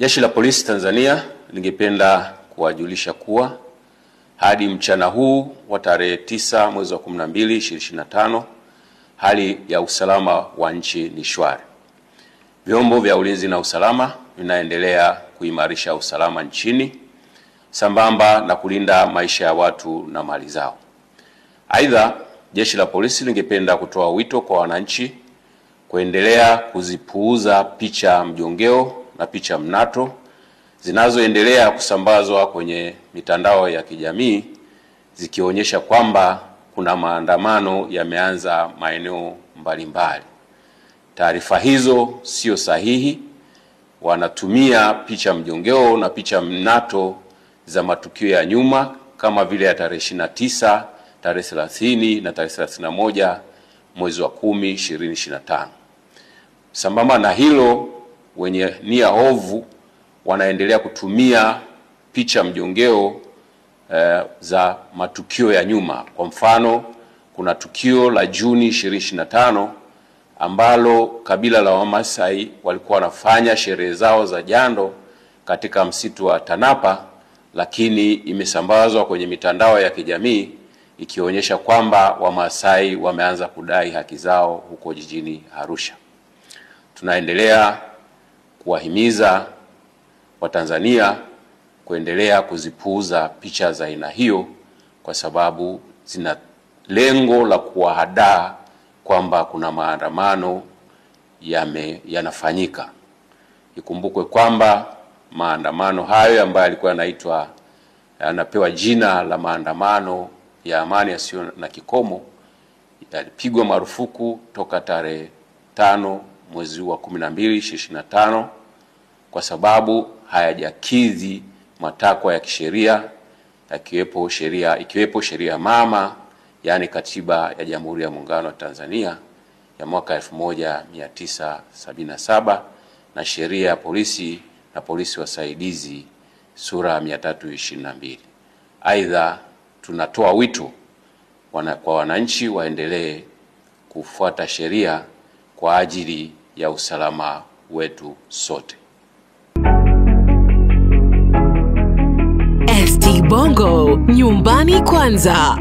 Jeshi la Polisi Tanzania lingependa kuwajulisha kuwa hadi mchana huu wa tarehe 9 mwezi wa 12 2025 hali ya usalama wa nchi ni shwari. Vyombo vya ulinzi na usalama vinaendelea kuimarisha usalama nchini sambamba na kulinda maisha ya watu na mali zao. Aidha, Jeshi la Polisi lingependa kutoa wito kwa wananchi kuendelea kuzipuuza picha mjongeo na picha mnato zinazoendelea kusambazwa kwenye mitandao ya kijamii zikionyesha kwamba kuna maandamano yameanza maeneo mbalimbali. Taarifa hizo sio sahihi. Wanatumia picha mjongeo na picha mnato za matukio ya nyuma kama vile ya tarehe 29, tarehe 30 na tarehe 31 mwezi wa 10 2025. Sambamba na hilo, wenye nia ovu wanaendelea kutumia picha mjongeo za matukio ya nyuma. Kwa mfano, kuna tukio la Juni 2025 ambalo kabila la Wamasai walikuwa wanafanya sherehe zao za jando katika msitu wa Tanapa, lakini imesambazwa kwenye mitandao ya kijamii ikionyesha kwamba Wamasai wameanza kudai haki zao huko jijini Arusha. Tunaendelea kuwahimiza Watanzania kuendelea kuzipuuza picha za aina hiyo kwa sababu zina lengo la kuwahadaa kwamba kuna maandamano yanafanyika. Ikumbukwe kwamba maandamano hayo ambayo yalikuwa yanapewa jina la maandamano ya amani yasiyo na kikomo yalipigwa marufuku toka tarehe 5 mwezi wa 12 2025 kwa sababu hayajakidhi matakwa ya kisheria ikiwepo sheria mama, yani Katiba ya Jamhuri ya Muungano wa Tanzania ya mwaka 1977 na sheria ya polisi na polisi wasaidizi sura 322. Aidha, tunatoa wito kwa wananchi waendelee kufuata sheria kwa ajili ya usalama wetu sote. ST Bongo, nyumbani kwanza.